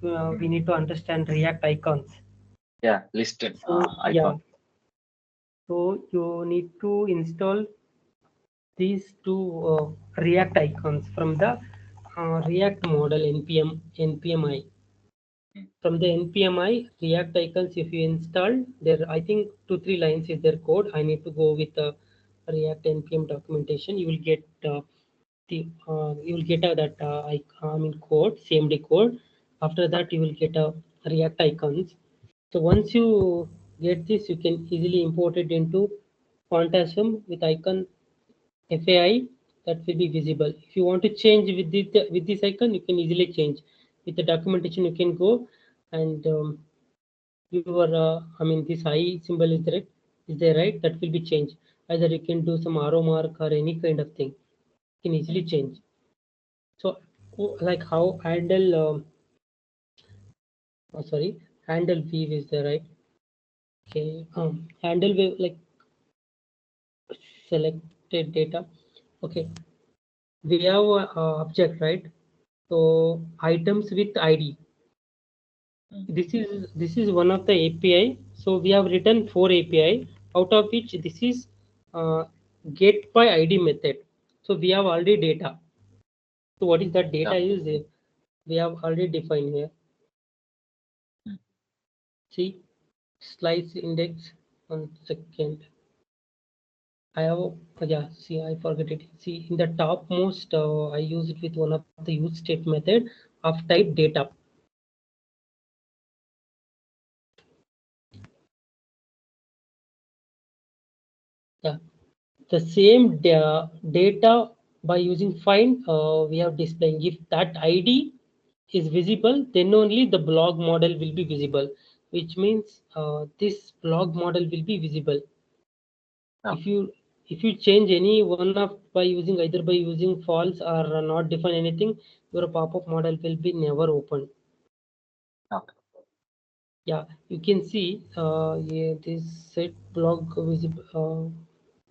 [SPEAKER 1] we need to understand React icons.
[SPEAKER 2] Yeah, listed
[SPEAKER 1] So
[SPEAKER 2] icon.
[SPEAKER 1] yeah, so you need to install these two React icons from the React model npmi.
[SPEAKER 2] Mm.
[SPEAKER 1] From the npmi React icons, if you install there, I think 2-3 lines is their code. I need to go with the React npm documentation. You will get you will get that code, CMD code. After that, you will get a React icons. So once you get this, you can easily import it into Phantasm with icon FAI, that will be visible. If you want to change with this icon, you can easily change. With the documentation, you can go and your this I symbol is there, right? That will be changed. Either you can do some arrow mark or any kind of thing. You can easily change. So like how handle sorry, handle view is there, right? Okay, handle view, like selected data. Okay, we have object, right? So items with ID. This is one of the API. So we have written 4 API, out of which this is uh, get by ID method. So we have already data. So what is that
[SPEAKER 2] Yeah.
[SPEAKER 1] data is? We have already defined here.
[SPEAKER 2] Mm.
[SPEAKER 1] See, slice index. 1 second. I have, yeah, see, I forget it. See, in the topmost, I use it with one of the use state method of type data. Yeah, the same data by using find, we have displaying. If that ID is visible, then only the blog model will be visible, which means this blog model will be visible.
[SPEAKER 2] Yeah.
[SPEAKER 1] If you change any one of by using either by using false or not define anything, your pop-up model will be never opened.
[SPEAKER 2] Okay.
[SPEAKER 1] Yeah, you can see yeah, this set blog visible.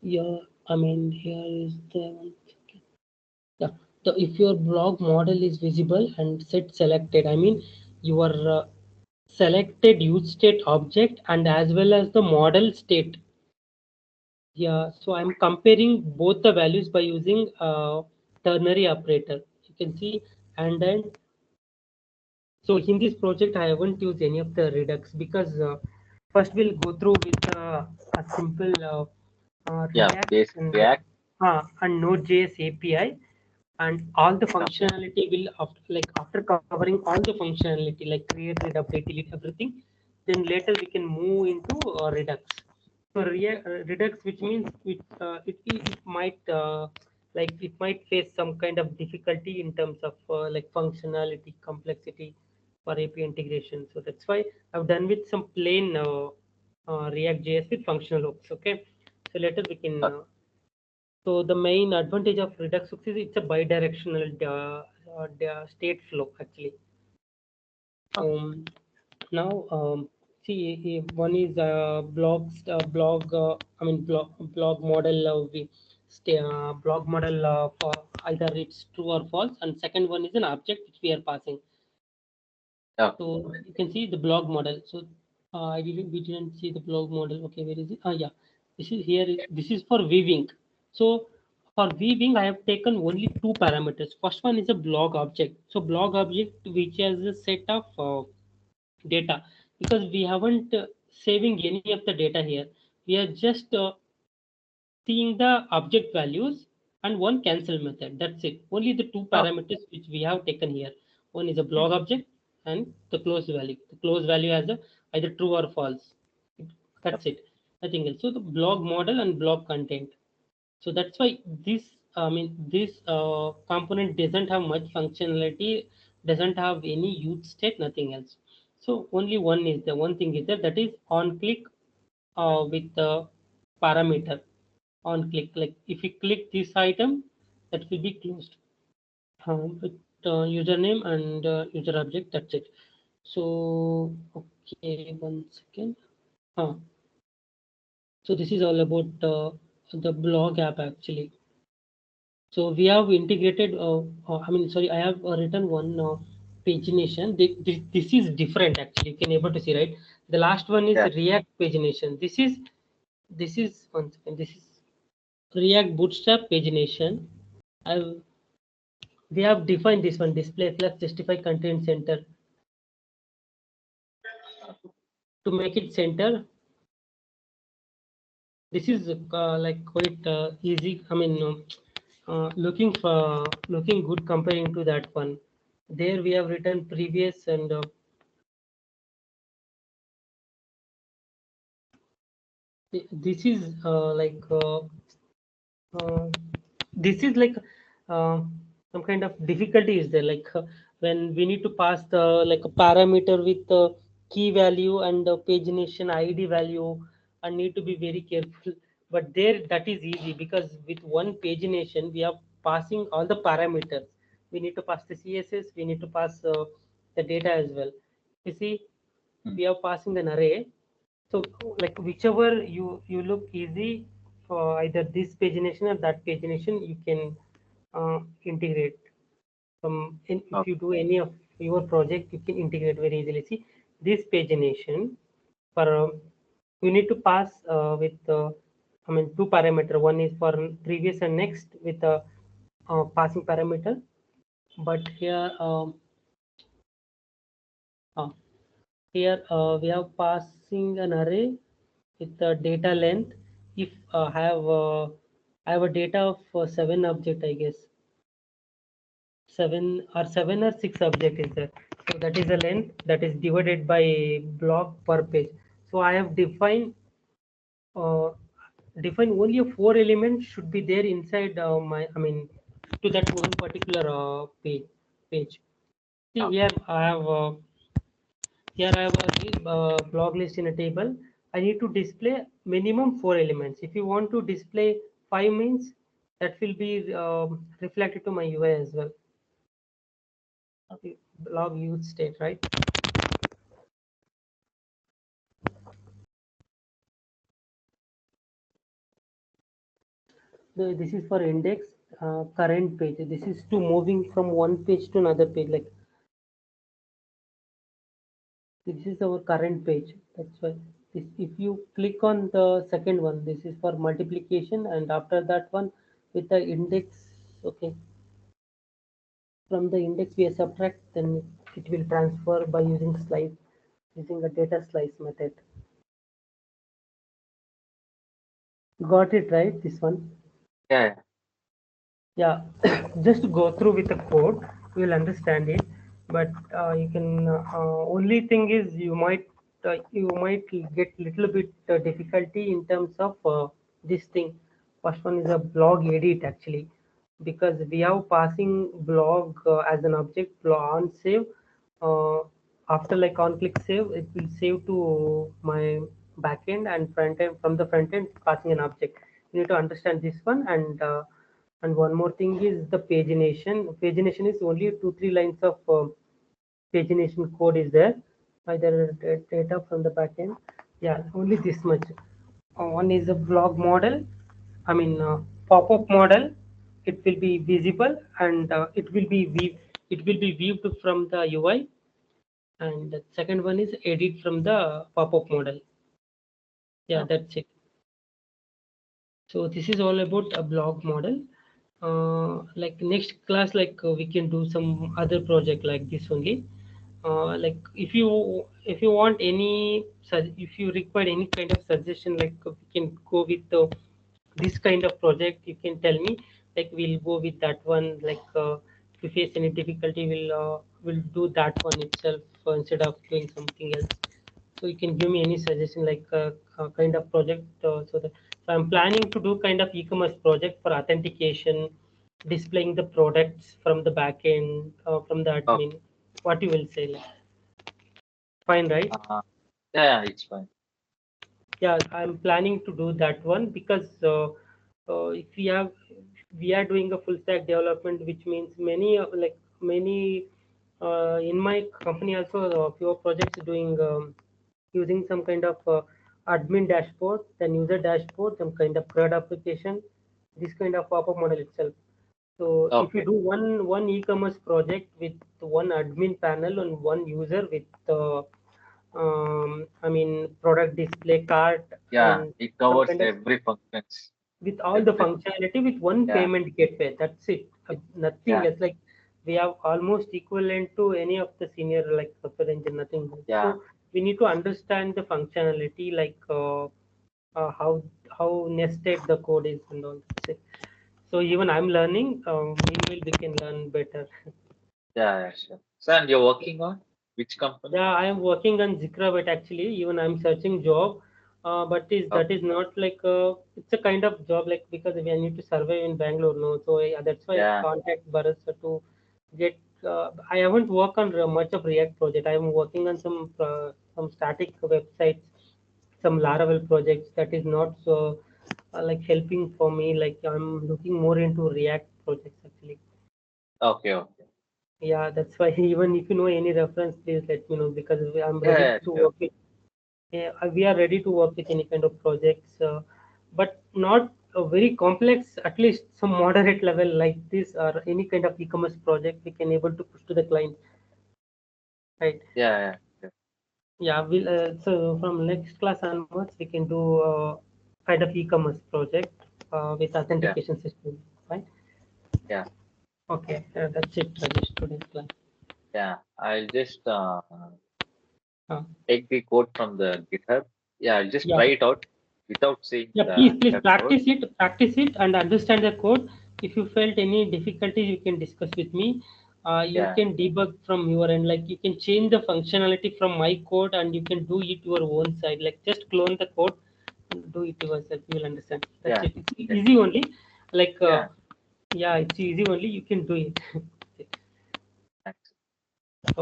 [SPEAKER 1] Yeah, I mean here is the one. Yeah, if your blog model is visible and set selected, I mean your selected use state object and as well as the model state. Yeah, so I'm comparing both the values by using ternary operator. You can see, and then so in this project I haven't used any of the Redux because first we'll go through with a simple
[SPEAKER 2] Yeah.
[SPEAKER 1] React
[SPEAKER 2] Basic React.
[SPEAKER 1] and Node.js API, and all the
[SPEAKER 2] Yeah.
[SPEAKER 1] functionality will after covering all the functionality like create, read, update, delete everything, then later we can move into Redux. So Redux, which means it might it might face some kind of difficulty in terms of like functionality complexity for API integration. So that's why I've done with some plain React JS with functional hooks. Okay, so later we can. So the main advantage of Redux hooks is it's a bidirectional state flow actually.
[SPEAKER 2] Okay.
[SPEAKER 1] Um, now, see, one is blog model. We stay blog model for either it's true or false, and second one is an object which we are passing.
[SPEAKER 2] Okay.
[SPEAKER 1] So you can see the blog model. So we didn't see the blog model. Okay, where is it? Yeah, this is here. This is for weaving. So for weaving, I have taken only two parameters. First one is a blog object. So blog object which has a set of data, because we haven't saving any of the data here. We are just seeing the object values and one cancel method. That's it. Only the two
[SPEAKER 2] Okay.
[SPEAKER 1] parameters which we have taken here. One is a blog object and the closed value. The closed value has a either true or false.
[SPEAKER 2] Yep.
[SPEAKER 1] That's it. Nothing else. So the blog model and blog content. So that's why this component doesn't have much functionality, doesn't have any use state, nothing else. So only one thing is there, that is on click with the parameter on click. Like if you click this item, that will be closed. With username and user object. That's it. So okay, 1 second. Uh, so this is all about the blog app actually. So we have integrated. Sorry, I have written one pagination. This is different actually. You can able to see, right? The last one is
[SPEAKER 2] Yeah.
[SPEAKER 1] React pagination. This is 1 second. This is React Bootstrap pagination. I We have defined this one, display flux justify content center, to make it center. This is like quite easy. Looking good comparing to that one. There we have written previous and this is uh, this is like uh, some kind of difficulty is there, like when we need to pass the like a parameter with the key value and the pagination id value, and need to be very careful. But there that is easy, because with one pagination we are passing all the parameters. We need to pass the css, we need to pass the data as well. You see,
[SPEAKER 2] Mm.
[SPEAKER 1] we are passing an array. So like whichever you look easy for either this pagination or that pagination, you can integrate if
[SPEAKER 2] Okay.
[SPEAKER 1] you do any of your project, you can integrate very easily. See, this pagination for you need to pass with I mean, two parameter. One is for previous and next with a passing parameter. But here, uh, we are passing an array with the data length. If I have a data of seven object, I guess seven or six object is there. So that is the length that is divided by block per page. So I have uh, defined only a four elements should be there inside my. I mean, to that one particular page. See
[SPEAKER 2] Okay.
[SPEAKER 1] here I have a blog list in a table. I need to display minimum four elements. If you want to display five means that will be reflected to my UI as well. Blog use state, right? This is for index current page. This is to moving from one page to another page. Like this is our current page. That's why this, if you click on the second one, this is for multiplication, and after that one with the index. Okay, from the index we subtract, then it will transfer by using slice, using a data slice method. Got it right? This one.
[SPEAKER 2] Yeah.
[SPEAKER 1] Yeah, just go through with the code, you will understand it. But you can only thing is you might get little bit difficulty in terms of this thing. First one is a blog edit actually, because we have passing blog as an object on save. Uh, After like on click save, it will save to my backend and front end. From the front end passing an object, you need to understand this one. And one more thing is the pagination. Pagination is only two, three lines of pagination code is there. Either data from the backend. Yeah, only this much. One is a blog model. I mean, pop-up model. It will be visible and it will be viewed from the UI. And the second one is edit from the pop-up model. Yeah,
[SPEAKER 2] Okay.
[SPEAKER 1] that's it. So this is all about a blog model. Like next class, like we can do some other project like this only. Like if you want any if you require any kind of suggestion, like we can go with this kind of project. You can tell me, like we'll go with that one. Like if you face any difficulty, we'll do that one itself instead of doing something else. So you can give me any suggestion like kind of project. So I'm planning to do kind of e-commerce project for authentication, displaying the products from the backend, from the
[SPEAKER 2] Okay.
[SPEAKER 1] admin. What you will say? Like, fine, right?
[SPEAKER 2] Uh, yeah, it's fine.
[SPEAKER 1] Yeah, I'm planning to do that one because if we are doing a full stack development, which means many like many in my company also a few projects doing using some kind of admin dashboard, then user dashboard, some kind of CRUD application, this kind of pop-up model itself. So if you
[SPEAKER 2] Okay.
[SPEAKER 1] do one e-commerce project with one admin panel and one user with I mean product display cart
[SPEAKER 2] Yeah,
[SPEAKER 1] and
[SPEAKER 2] it
[SPEAKER 1] some
[SPEAKER 2] covers
[SPEAKER 1] kind of
[SPEAKER 2] every functions.
[SPEAKER 1] with all the
[SPEAKER 2] Everything.
[SPEAKER 1] functionality with one
[SPEAKER 2] Yeah.
[SPEAKER 1] payment gateway. That's it. Nothing
[SPEAKER 2] Yeah.
[SPEAKER 1] else. Like we have almost equivalent to any of the senior like software engineer. Nothing else.
[SPEAKER 2] Yeah.
[SPEAKER 1] So we need to understand the functionality, like how nested the code is and all. That's it. So even I'm learning. Meanwhile, we can learn better.
[SPEAKER 2] Yeah. Yeah. Sure. So, and you're working on which company?
[SPEAKER 1] Yeah, I am working on Zikrabit actually. Even I'm searching job, but is
[SPEAKER 2] Okay.
[SPEAKER 1] that is not like it's a kind of job like because we need to survive in Bangalore, no. So that's why I
[SPEAKER 2] Yeah.
[SPEAKER 1] contact Bharat sir to get. I haven't worked on much of React project. I am working on some static websites, some Laravel projects that is not so like helping for me. Like I'm looking more into React projects actually.
[SPEAKER 2] Okay. Okay.
[SPEAKER 1] Yeah, that's why even if you know any reference, please let me know because I'm
[SPEAKER 2] Yeah.
[SPEAKER 1] ready
[SPEAKER 2] Yeah,
[SPEAKER 1] to
[SPEAKER 2] sure.
[SPEAKER 1] work with. Yeah, we are ready to work with any kind of projects, but not very complex. At least some moderate level like this or any kind of e-commerce project we can able to push to the client, right?
[SPEAKER 2] Yeah. Yeah. Sure.
[SPEAKER 1] Yeah, we'll so from next class onwards we can do. kind of e-commerce project with authentication system, right?
[SPEAKER 2] Yeah.
[SPEAKER 1] Okay, that's it, Rajesh, today's class.
[SPEAKER 2] Yeah. I'll just
[SPEAKER 1] Uh,
[SPEAKER 2] take the code from the GitHub. Yeah, I'll just
[SPEAKER 1] yeah,
[SPEAKER 2] try it out without seeing
[SPEAKER 1] yeah.
[SPEAKER 2] the
[SPEAKER 1] Please
[SPEAKER 2] entire code.
[SPEAKER 1] practice it, and understand the code. If you felt any difficulties, you can discuss with me. You
[SPEAKER 2] Yeah.
[SPEAKER 1] can debug from your end, like you can change the functionality from my code, and you can do it your own side. Like just clone the code and do it yourself. You will understand. That's
[SPEAKER 2] Yeah.
[SPEAKER 1] it. It's
[SPEAKER 2] Yeah.
[SPEAKER 1] easy only. Like
[SPEAKER 2] Yeah.
[SPEAKER 1] yeah, it's easy only. You can do it.
[SPEAKER 2] Thanks.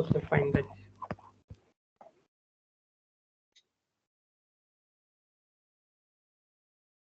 [SPEAKER 1] Okay, fine. That's